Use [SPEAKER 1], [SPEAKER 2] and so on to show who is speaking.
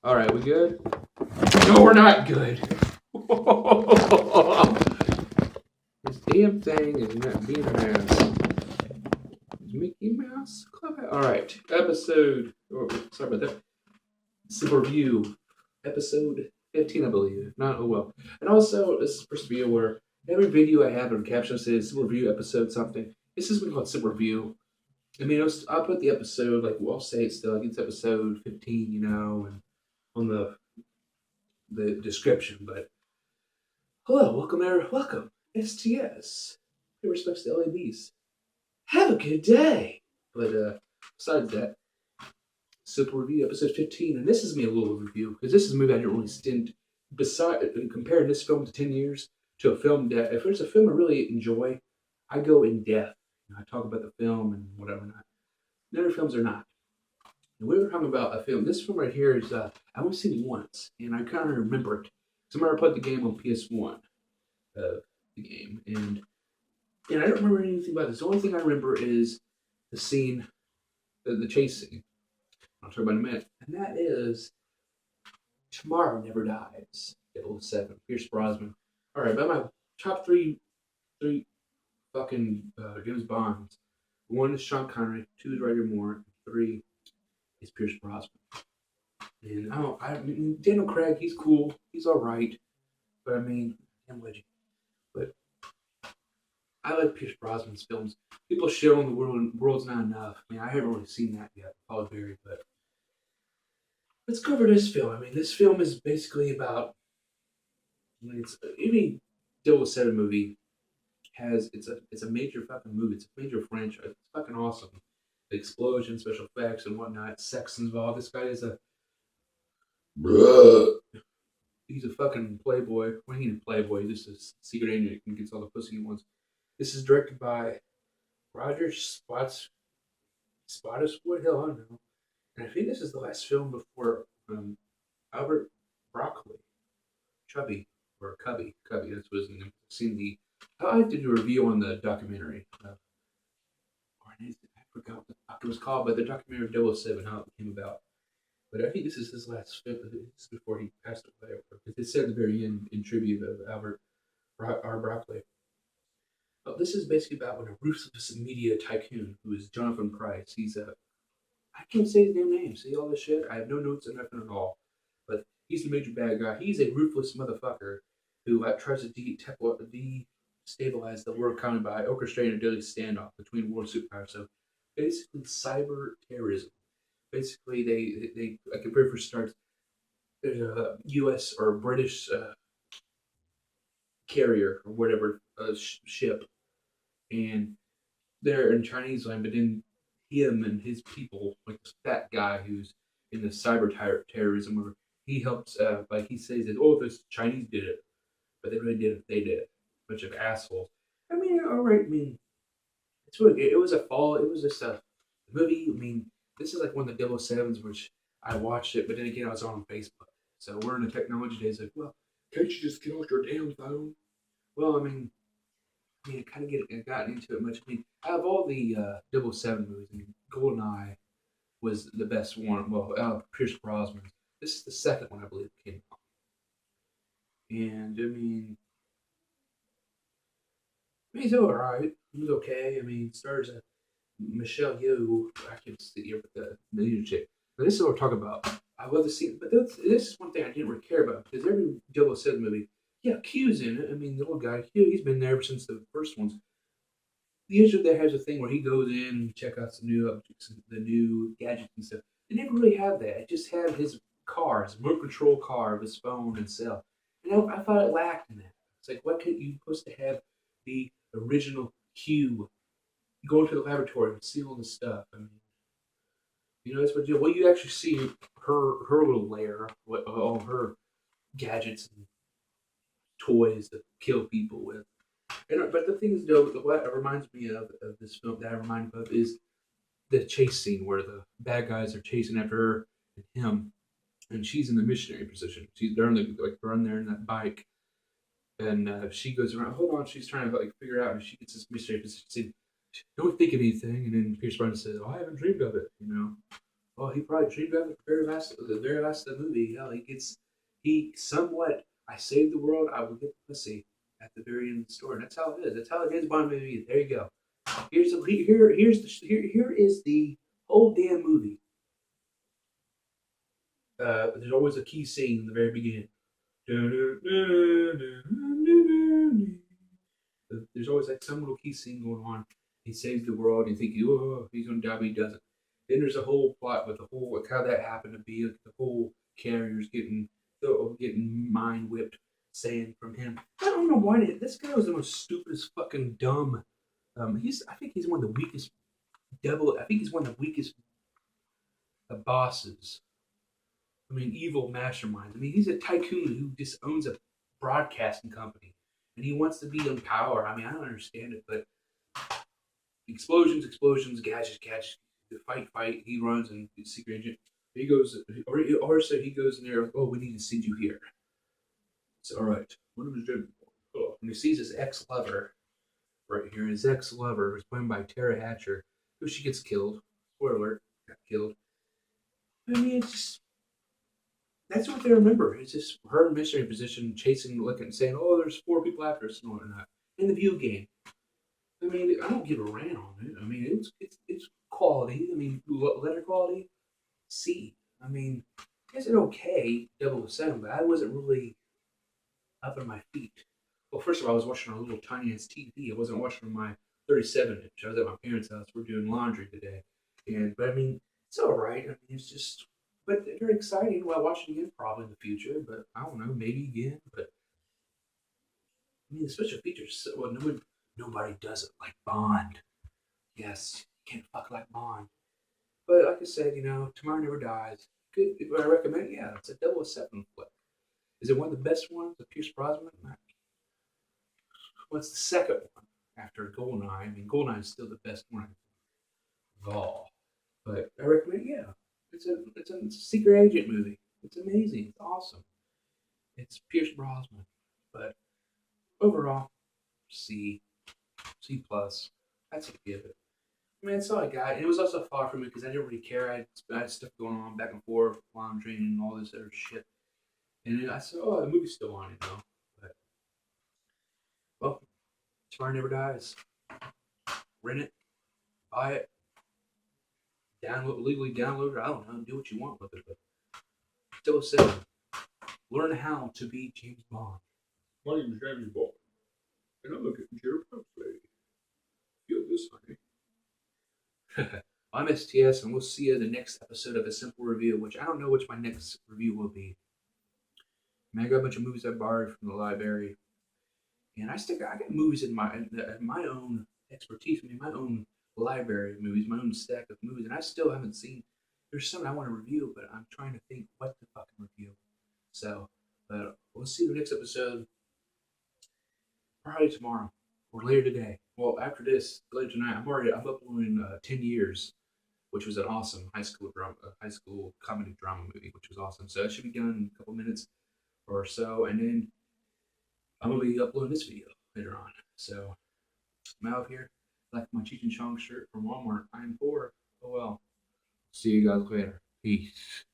[SPEAKER 1] All right, we good? No, we're not good. This damn thing is not being an ass. Mickey Mouse Club. All right, episode. Sorry about that. Super review, episode 15, I believe. Not oh well. And also, this is supposed to be where every video I have on caption says super review episode something. This is what we call super review. I mean, I'll put the episode like I'll say it still. Like it's episode 15, and on the description. But hello, welcome, Eric. Welcome, STS. Pay respects to LABs. Have a good day. But besides that, simple review, episode 15, and this is me a little review because this is a movie I didn't really stint. Beside comparing this film to 10 years to a film that if there's a film I really enjoy, I go in depth. I talk about the film and whatever. Not. The other films are not. And we were talking about a film. This film right here is I only seen it once, and I kind of remember it. So I remember I played the game on PS1, the game, and I don't remember anything about this. The only thing I remember is the scene, the chase scene. I'll talk about in a minute, and that is Tomorrow Never Dies. 007, Pierce Brosnan. All right, about my top three fucking James Bonds. One is Sean Connery, two is Roger Moore, three is Pierce Brosnan. And I mean, Daniel Craig, he's cool, he's all right, but I mean, I'm legend. But I like Pierce Brosnan's films. People shit on the world's not enough. I mean, I haven't really seen that yet, Paul Berry, but let's cover this film. I mean, this film is basically about. I mean, it's any 007 movie has it's a major fucking movie. It's a major franchise. It's fucking awesome. The explosion, special effects, and whatnot. Sex involved. This guy is a. He's a fucking playboy. Well, he's a playboy. He's just a secret agent and gets all the pussy he wants. This is directed by Roger Spottiswoode. Hell, I don't know. And I think this is the last film before Albert Broccoli, Chubby or Cubby. That's what his name. Seen the. I did a review on the documentary. I forgot what the fuck it was called, but the documentary of 007, how it came about. But I think this is his last film. This is before he passed away. Because it said at the very end in tribute of Albert R. Broccoli. This is basically about when a ruthless media tycoon, who is Jonathan Price, he's a. I can't say his damn name. See all this shit? I have no notes or nothing at all. But he's the major bad guy. He's a ruthless motherfucker who tries to destabilize the world economy by orchestrating a deadly standoff between world superpowers. So basically, cyber terrorism. Basically, they like a very first starts. There's a U.S. or British carrier or whatever ship, and they're in Chinese land, but then him and his people, like this fat guy who's in the cyber terrorism, where he helps, like he says that, oh, this Chinese did it, but they really didn't. They did. Bunch of assholes. I mean, all right. I mean, it's really good. It was a fall. It was just a movie. I mean, this is like one of the 007s, which I watched it, but then again, I was on Facebook. So we're in the technology days. Like, well, can't you just get off your damn phone? Well, I kind of got into it much. I mean, out of all the 007 movies, I mean, GoldenEye was the best one. Well, Pierce Brosnan. This is the second one, I believe, came out. And he's all right. He was okay. I mean, stars Michelle Yeoh. I can sit here with the leader chick. But this is what we're talking about. I love the scene, but this is one thing I didn't really care about because every 007 movie, yeah, Q's in it. I mean, the old guy Q, he's been there ever since the first ones. Usually, there has a thing where he goes in and check out some new objects, the new gadgets and stuff. They never really have that. It just had his car, his remote control car of his phone and cell. And I thought it lacked in that. It's like, what could you supposed to have the original Q go into the laboratory and see all this stuff? I mean, that's what you do. Well, you actually see her little lair, all her gadgets and toys to kill people with. But the thing is, though, what it reminds me of this film that I remind of is the chase scene where the bad guys are chasing after her and him, and she's in the missionary position. They're on there in that bike, and she goes around. Hold on, she's trying to like figure out, and she gets this missionary position. Saying, don't think of anything, and then Pierce Brosnan says, "Oh, I haven't dreamed of it," Well, he probably dreamed of it the very last of the movie. Hell, he somewhat, I saved the world, I will get the pussy at the very end of the story. And that's how it is. That's how it is. Bond movie. There you go. Here is the whole damn movie. There's always a key scene in the very beginning. There's always like some little key scene going on. He saves the world, and you think, oh, he's gonna die, but he doesn't. Then there's a whole plot with the whole like how that happened to be. Like, the whole carriers getting mind whipped, saying from him. I don't know why this guy was the most stupidest fucking dumb. I think he's one of the weakest devil. I think he's one of the weakest bosses. I mean, evil masterminds. I mean, he's a tycoon who just owns a broadcasting company, and he wants to be in power. I mean, I don't understand it, but explosions, gadgets, the fight. He runs and the secret agent. He goes, or so he goes in there like, oh, we need to send you here. It's all right. What was doing? Oh, and he sees his ex-lover right here. His ex-lover was played by Tara Hatcher, who she gets killed. Spoiler alert, got killed. I mean, it's just that's what they remember. It's just her in mystery position, chasing, looking, saying, "Oh, there's 4 people after us," and whatnot. In the view game, I mean, I don't give a rant on it. I mean, it's quality. I mean, letter quality, C. I mean, is it okay? 007, but I wasn't really up on my feet. Well, first of all, I was watching on a little tiny ass TV. I wasn't watching on my 37-inch. I was at my parents' house. We're doing laundry today, but I mean, it's all right. I mean, it's just, but they're exciting. Well, I'll watch it again probably in the future, but I don't know, maybe again. But I mean, the special features. Well, nobody does it like Bond. Yes, you can't fuck like Bond. But like I said, Tomorrow Never Dies. Good. If I recommend it, yeah, it's a 007 flick. Is it one of the best ones? The Pierce Brosnan? What's the second one after GoldenEye? I mean, GoldenEye is still the best one of all. But I recommend, yeah, it's a secret agent movie. It's amazing. It's awesome. It's Pierce Brosnan, but overall, C, C+. That's a give it. I mean, that's all I got. And it was also far from me because I didn't really care. I had stuff going on back and forth, laundering and all this other shit. And then I said, oh, the movie's still on, But, well, Tomorrow Never Dies. Rent it, buy it, legally download it. I don't know, do what you want with it. But still said, learn how to be James Bond. My name is James Bond, and I'm looking at your play. Feel this, honey. I'm STS, and we'll see you in the next episode of A Simple Review, which I don't know which my next review will be. I mean, I got a bunch of movies I borrowed from the library, and I got movies in my own expertise. I mean, my own library of movies, my own stack of movies, and I still haven't seen. There's some I want to review, but I'm trying to think what to fucking review. So, but we'll see you in the next episode. Probably tomorrow or later today. Well, after this, later tonight, I'm uploading 10 Years, which was an awesome high school comedy drama movie, which was awesome. So it should be done in a couple minutes or so, and then I'm gonna be uploading this video later on. So I'm out here, like my Cheech and Chong shirt from Walmart. I'm poor. Oh well. See you guys later. Peace.